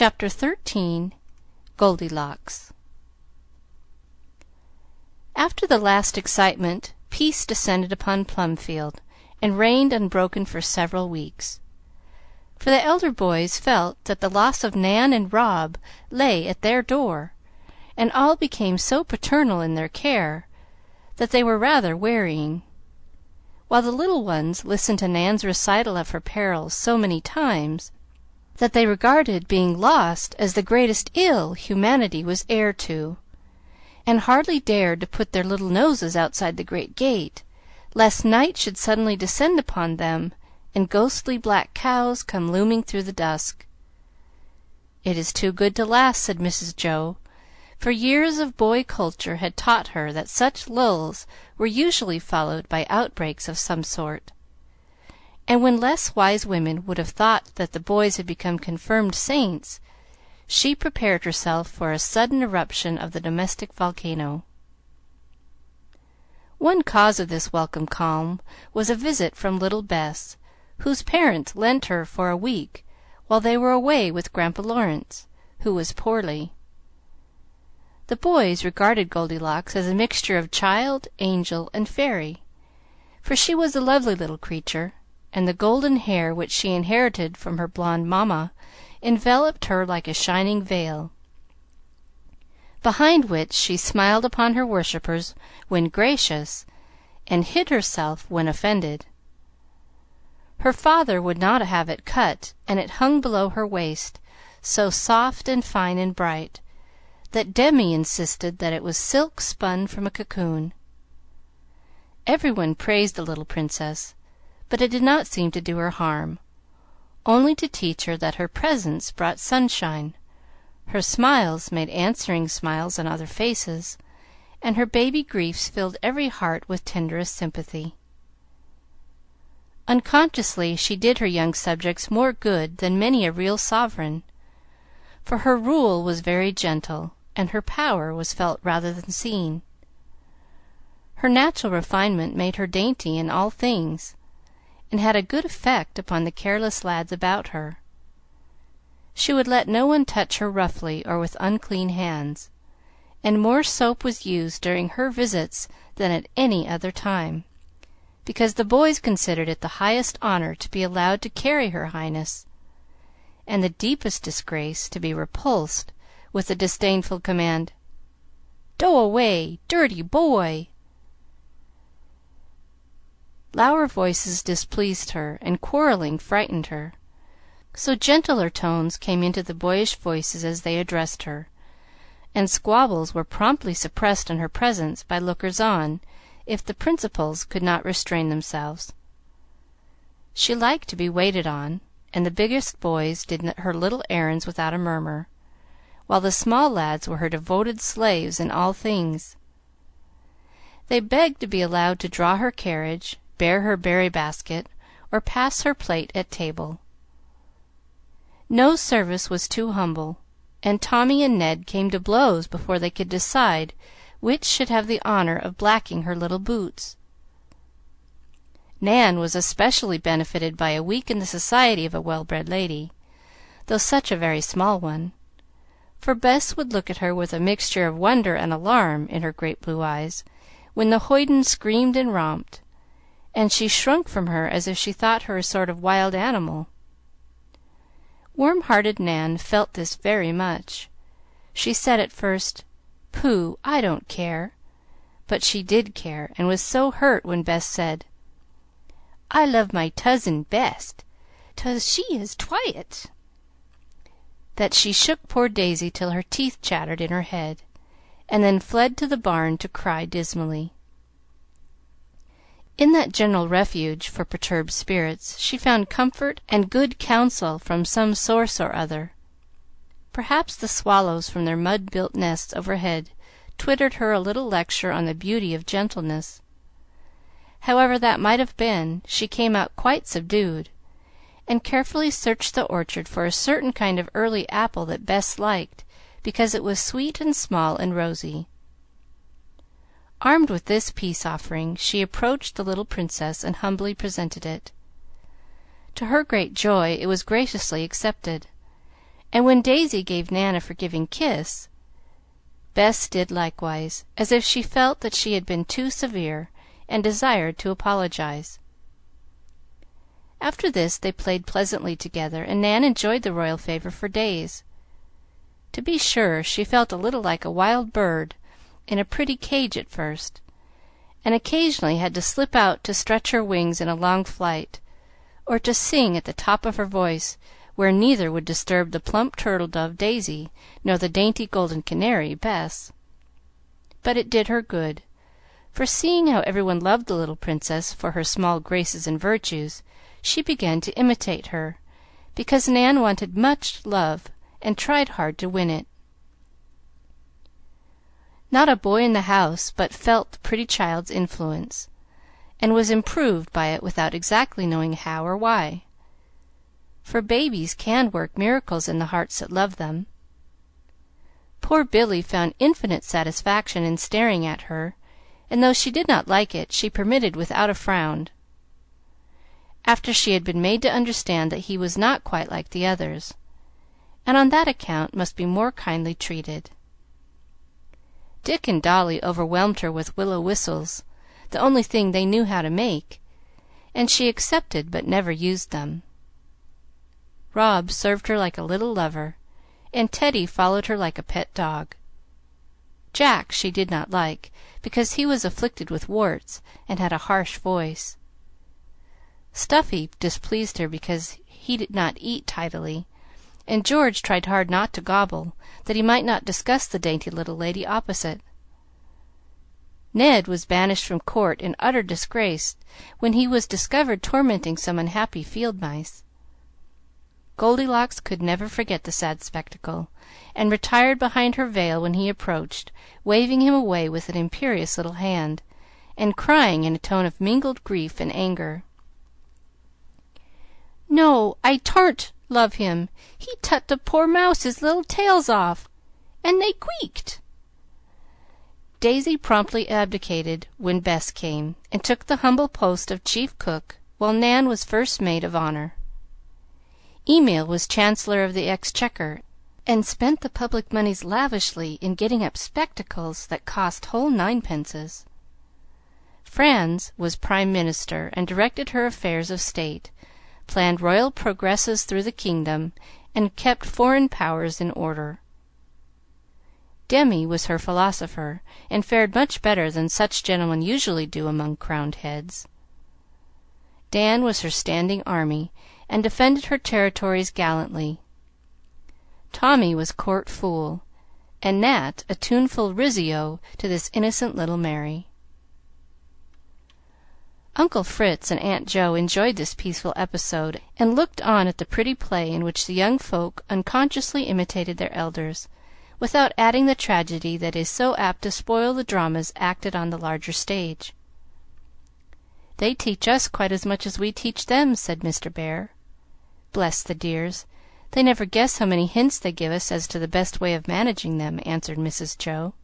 Chapter 13. Goldilocks. After the last excitement, peace descended upon Plumfield, and reigned unbroken for several weeks. For the elder boys felt that the loss of Nan and Rob lay at their door, and all became so paternal in their care that they were rather wearying, while the little ones listened to Nan's recital of her perils so many times that they regarded being lost as the greatest ill humanity was heir to, and hardly dared to put their little noses outside the great gate, lest night should suddenly descend upon them and ghostly black cows come looming through the dusk. "It is too good to last," said Mrs. Joe, for years of boy culture had taught her that such lulls were usually followed by outbreaks of some sort, and when less wise women would have thought that the boys had become confirmed saints, she prepared herself for a sudden eruption of the domestic volcano. One cause of this welcome calm was a visit from little Bess, whose parents lent her for a week while they were away with Grandpa Lawrence, who was poorly. The boys regarded Goldilocks as a mixture of child, angel, and fairy, for she was a lovely little creature, and the golden hair which she inherited from her blonde mamma enveloped her like a shining veil, behind which she smiled upon her worshippers when gracious, and hid herself when offended. Her father would not have it cut, and it hung below her waist, so soft and fine and bright, that Demi insisted that it was silk spun from a cocoon. Every one praised the little princess, but it did not seem to do her harm, only to teach her that her presence brought sunshine, her smiles made answering smiles on other faces, and her baby griefs filled every heart with tenderest sympathy. Unconsciously she did her young subjects more good than many a real sovereign, for her rule was very gentle, and her power was felt rather than seen. Her natural refinement made her dainty in all things, and had a good effect upon the careless lads about her. She would let no one touch her roughly or with unclean hands, and more soap was used during her visits than at any other time, because the boys considered it the highest honor to be allowed to carry her highness, and the deepest disgrace to be repulsed with the disdainful command, "Doe away, dirty boy!" Louder voices displeased her, and quarreling frightened her, so gentler tones came into the boyish voices as they addressed her, and squabbles were promptly suppressed in her presence by lookers-on, if the principals could not restrain themselves. She liked to be waited on, and the biggest boys did her little errands without a murmur, while the small lads were her devoted slaves in all things. They begged to be allowed to draw her carriage, bear her berry basket, or pass her plate at table. No service was too humble, and Tommy and Ned came to blows before they could decide which should have the honor of blacking her little boots. Nan was especially benefited by a week in the society of a well-bred lady, though such a very small one, for Bess would look at her with a mixture of wonder and alarm in her great blue eyes when the hoyden screamed and romped, and she shrunk from her as if she thought her a sort of wild animal. Warm-hearted Nan felt this very much. She said at first, "Pooh, I don't care," but she did care, and was so hurt when Bess said, "I love my tousin best, 'cause she is twiet," that she shook poor Daisy till her teeth chattered in her head, and then fled to the barn to cry dismally. In that general refuge for perturbed spirits she found comfort and good counsel from some source or other. Perhaps the swallows from their mud-built nests overhead twittered her a little lecture on the beauty of gentleness. However that might have been, she came out quite subdued, and carefully searched the orchard for a certain kind of early apple that Bess liked, because it was sweet and small and rosy. Armed with this peace-offering, she approached the little Princess and humbly presented it. To her great joy, it was graciously accepted, and when Daisy gave Nan a forgiving kiss, Bess did likewise, as if she felt that she had been too severe, and desired to apologize. After this they played pleasantly together, and Nan enjoyed the royal favor for days. To be sure, she felt a little like a wild bird in a pretty cage at first, and occasionally had to slip out to stretch her wings in a long flight, or to sing at the top of her voice, where neither would disturb the plump turtle-dove Daisy nor the dainty golden canary Bess. But it did her good, for seeing how every one loved the little princess for her small graces and virtues, she began to imitate her, because Nan wanted much love and tried hard to win it. Not a boy in the house but felt the pretty child's influence, and was improved by it without exactly knowing how or why, for babies can work miracles in the hearts that love them. Poor Billy found infinite satisfaction in staring at her, and though she did not like it, she permitted without a frown, after she had been made to understand that he was not quite like the others, and on that account must be more kindly treated. Dick and Dolly overwhelmed her with willow whistles, the only thing they knew how to make, and she accepted but never used them. Rob served her like a little lover, and Teddy followed her like a pet dog. Jack she did not like, because he was afflicted with warts and had a harsh voice. Stuffy displeased her because he did not eat tidily, and George tried hard not to gobble, that he might not disgust the dainty little lady opposite. Ned was banished from court in utter disgrace when he was discovered tormenting some unhappy field mice. Goldilocks could never forget the sad spectacle, and retired behind her veil when he approached, waving him away with an imperious little hand, and crying in a tone of mingled grief and anger, "No, I tarn't love him. He tut the poor mouse's little tails off, and they queeked." Daisy promptly abdicated when Bess came, and took the humble post of chief cook, while Nan was first maid of honor. Emil was Chancellor of the Exchequer, and spent the public moneys lavishly in getting up spectacles that cost whole ninepences. Franz was Prime Minister, and directed her affairs of state, planned royal progresses through the kingdom, and kept foreign powers in order. Demi was her philosopher, and fared much better than such gentlemen usually do among crowned heads. Dan was her standing army, and defended her territories gallantly. Tommy was court fool, and Nat a tuneful Rizzio to this innocent little Mary. Uncle Fritz and Aunt Jo enjoyed this peaceful episode, and looked on at the pretty play in which the young folk unconsciously imitated their elders, without adding the tragedy that is so apt to spoil the dramas acted on the larger stage. "They teach us quite as much as we teach them," said Mr. Bear. "Bless the dears, they never guess how many hints they give us as to the best way of managing them," answered Mrs. Jo.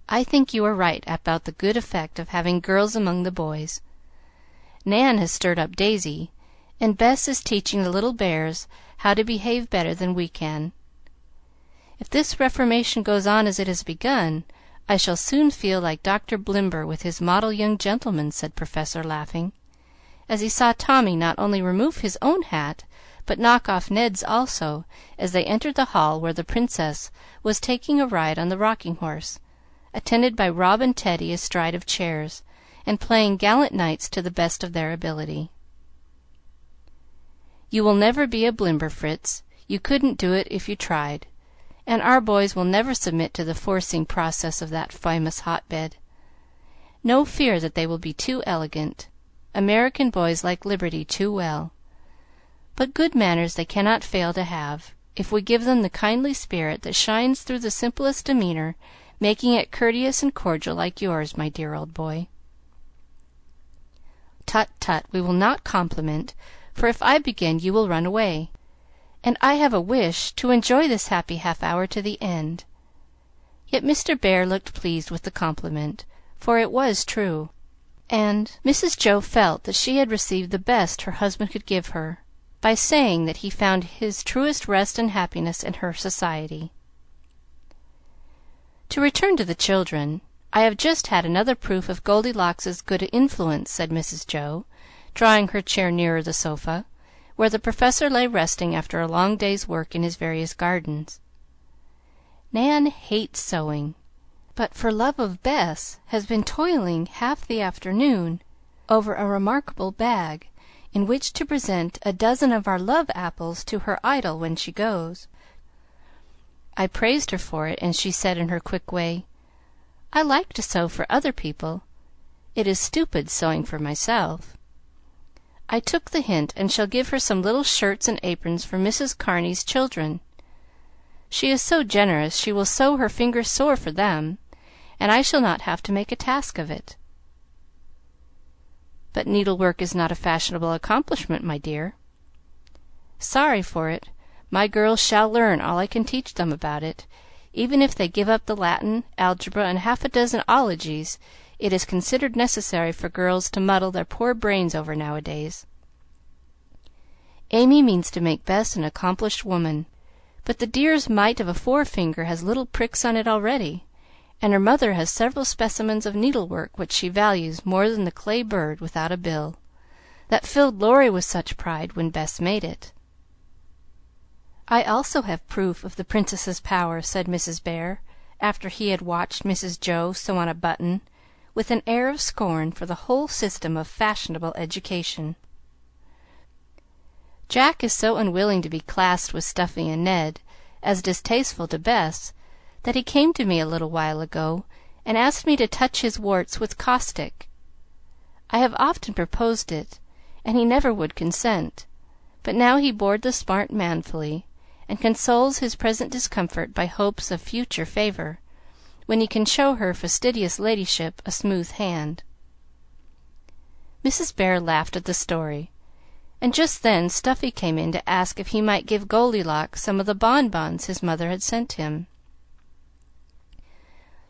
"I think you are right about the good effect of having girls among the boys. Nan has stirred up Daisy, and Bess is teaching the little bears how to behave better than we can. If this reformation goes on as it has begun, I shall soon feel like Dr. Blimber with his model young gentleman," said Professor, laughing, as he saw Tommy not only remove his own hat, but knock off Ned's also, as they entered the hall where the Princess was taking a ride on the rocking horse, attended by Rob and Teddy astride of chairs, and playing gallant knights to the best of their ability. "You will never be a Blimber, Fritz. You couldn't do it if you tried, and our boys will never submit to the forcing process of that famous hotbed. No fear that they will be too elegant. American boys like liberty too well, but good manners they cannot fail to have, if we give them the kindly spirit that shines through the simplest demeanor, making it courteous and cordial like yours, my dear old boy." "Tut, tut, we will not compliment, for if I begin you will run away, and I have a wish to enjoy this happy half hour to the end." Yet Mr. Bear looked pleased with the compliment, for it was true, and Mrs. Jo felt that she had received the best her husband could give her, by saying that he found his truest rest and happiness in her society. To return to the children, I have just had another proof of Goldilocks's good influence, said Mrs. Joe, drawing her chair nearer the sofa, where the Professor lay resting after a long day's work in his various gardens. Nan hates sewing, but for love of Bess has been toiling half the afternoon over a remarkable bag in which to present a dozen of our love apples to her idol when she goes. I praised her for it, and she said in her quick way, "I like to sew for other people. It is stupid sewing for myself." I took the hint, and shall give her some little shirts and aprons for Mrs. Kearney's children. She is so generous she will sew her fingers sore for them, and I shall not have to make a task of it. But needlework is not a fashionable accomplishment, my dear. Sorry for it. My girls shall learn all I can teach them about it. Even if they give up the Latin, algebra, and half a dozen ologies, it is considered necessary for girls to muddle their poor brains over nowadays. Amy means to make Bess an accomplished woman, but the dear's mite of a forefinger has little pricks on it already, and her mother has several specimens of needlework which she values more than the clay bird without a bill, that filled Laurie with such pride when Bess made it. I also have proof of the Princess's power, said Mrs. Bear, after he had watched Mrs. Joe sew on a button, with an air of scorn for the whole system of fashionable education. Jack is so unwilling to be classed with Stuffy and Ned, as distasteful to Bess, that he came to me a little while ago and asked me to touch his warts with caustic. I have often proposed it, and he never would consent, but now he bored the smart manfully, and consoles his present discomfort by hopes of future favor, when he can show her fastidious ladyship a smooth hand. Mrs. Bear laughed at the story, and just then Stuffy came in to ask if he might give Goldilocks some of the bonbons his mother had sent him.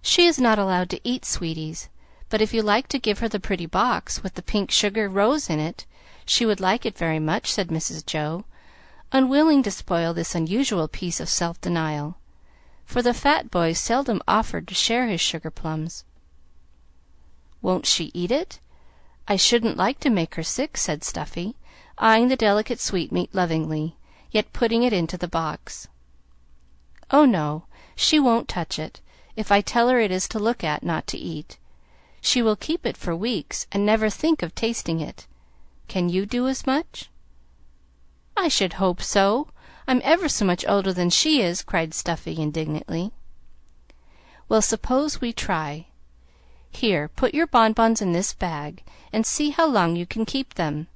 She is not allowed to eat sweeties, but if you like to give her the pretty box with the pink sugar rose in it, she would like it very much, said Mrs. Joe, unwilling to spoil this unusual piece of self-denial, for the fat boy seldom offered to share his sugar plums. Won't she eat it? I shouldn't like to make her sick, said Stuffy, eyeing the delicate sweetmeat lovingly, yet putting it into the box. Oh, no, she won't touch it, if I tell her it is to look at, not to eat. She will keep it for weeks, and never think of tasting it. Can you do as much? I should hope so. I'm ever so much older than she is, cried Stuffy indignantly. Well, suppose we try. Here, put your bonbons in this bag, and see how long you can keep them.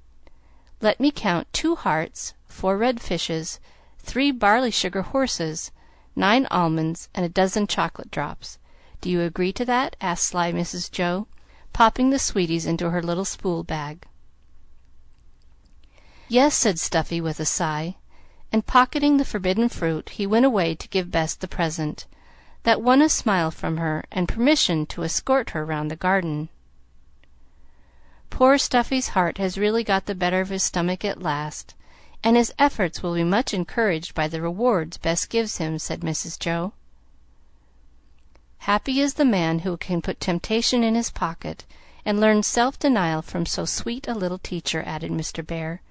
Let me count 2 hearts, 4 red fishes, 3 barley sugar horses, 9 almonds, and a dozen chocolate drops. Do you agree to that? asked sly Mrs. Joe, popping the sweeties into her little spool bag. Yes, said Stuffy with a sigh, and pocketing the forbidden fruit, he went away to give Bess the present, that won a smile from her and permission to escort her round the garden. Poor Stuffy's heart has really got the better of his stomach at last, and his efforts will be much encouraged by the rewards Bess gives him, said Mrs. Joe. Happy is the man who can put temptation in his pocket and learn self-denial from so sweet a little teacher, added Mr. Bear,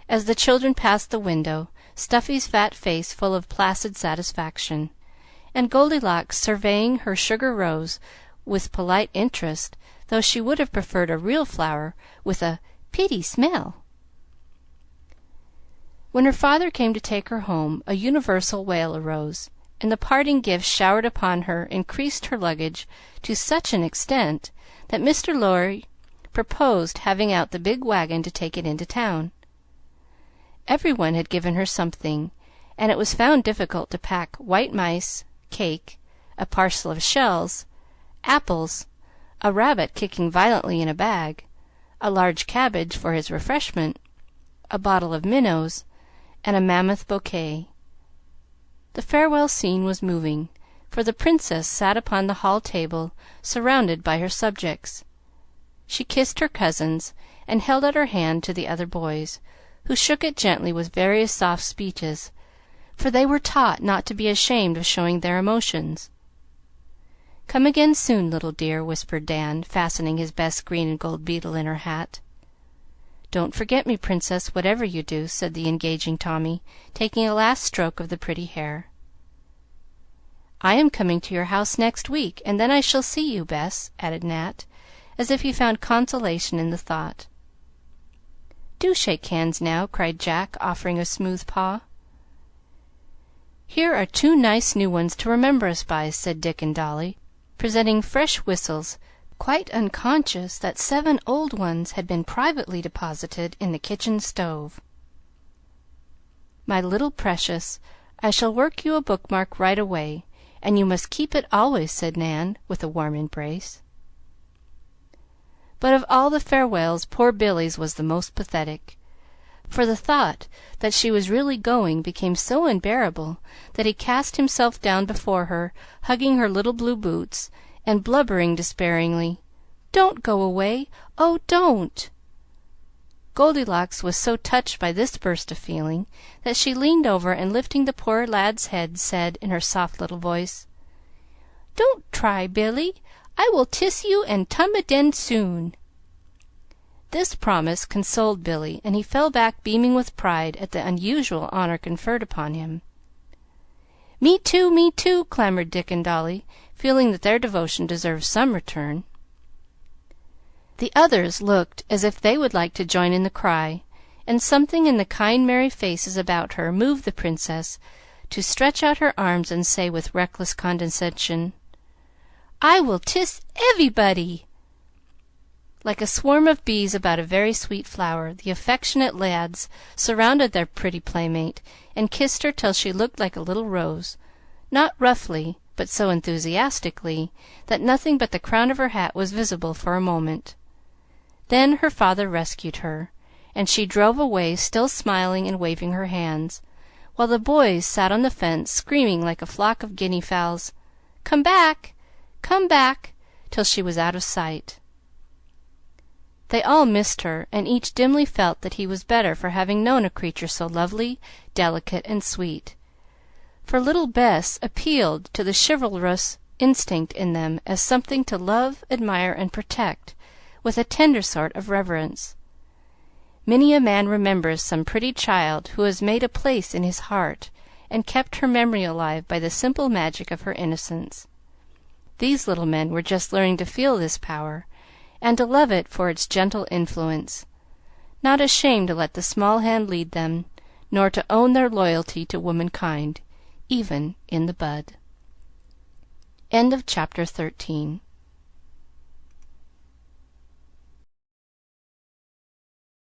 as the children passed the window, Stuffy's fat face full of placid satisfaction, and Goldilocks surveying her sugar rose with polite interest, though she would have preferred a real flower with a "pitty smell." When her father came to take her home, a universal wail arose, and the parting gifts showered upon her increased her luggage to such an extent that Mr. Lorry proposed having out the big wagon to take it into town. Every one had given her something, and it was found difficult to pack white mice, cake, a parcel of shells, apples, a rabbit kicking violently in a bag, a large cabbage for his refreshment, a bottle of minnows, and a mammoth bouquet. The farewell scene was moving, for the Princess sat upon the hall table, surrounded by her subjects. She kissed her cousins, and held out her hand to the other boys, who shook it gently with various soft speeches, for they were taught not to be ashamed of showing their emotions. "Come again soon, little dear," whispered Dan, fastening his best green and gold beetle in her hat. "Don't forget me, Princess, whatever you do," said the engaging Tommy, taking a last stroke of the pretty hair. "I am coming to your house next week, and then I shall see you, Bess," added Nat, as if he found consolation in the thought. "Do shake hands now," cried Jack, offering a smooth paw. "Here are 2 nice new ones to remember us by," said Dick and Dolly, presenting fresh whistles, quite unconscious that 7 old ones had been privately deposited in the kitchen stove. "My little precious, I shall work you a bookmark right away, and you must keep it always," said Nan, with a warm embrace. But of all the farewells, poor Billy's was the most pathetic, for the thought that she was really going became so unbearable that he cast himself down before her, hugging her little blue boots, and blubbering despairingly, "Don't go away! Oh, don't!" Goldilocks was so touched by this burst of feeling that she leaned over and, lifting the poor lad's head, said, in her soft little voice, "Don't try, Billy. I will tiss you and tum aden soon." This promise consoled Billy, and he fell back beaming with pride at the unusual honor conferred upon him. "Me too, me too!" clamored Dick and Dolly, feeling that their devotion deserved some return. The others looked as if they would like to join in the cry, and something in the kind, merry faces about her moved the Princess to stretch out her arms and say with reckless condescension, "I will tiss ev'ybody!" Like a swarm of bees about a very sweet flower, the affectionate lads surrounded their pretty playmate and kissed her till she looked like a little rose, not roughly, but so enthusiastically that nothing but the crown of her hat was visible for a moment. Then her father rescued her, and she drove away, still smiling and waving her hands, while the boys sat on the fence screaming like a flock of guinea fowls, "Come back! Come back!" till she was out of sight. They all missed her, and each dimly felt that he was better for having known a creature so lovely, delicate, and sweet, for little Bess appealed to the chivalrous instinct in them as something to love, admire, and protect with a tender sort of reverence. Many a man remembers some pretty child who has made a place in his heart and kept her memory alive by the simple magic of her innocence. These little men were just learning to feel this power, and to love it for its gentle influence, not ashamed to let the small hand lead them, nor to own their loyalty to womankind, even in the bud. Chapter 14.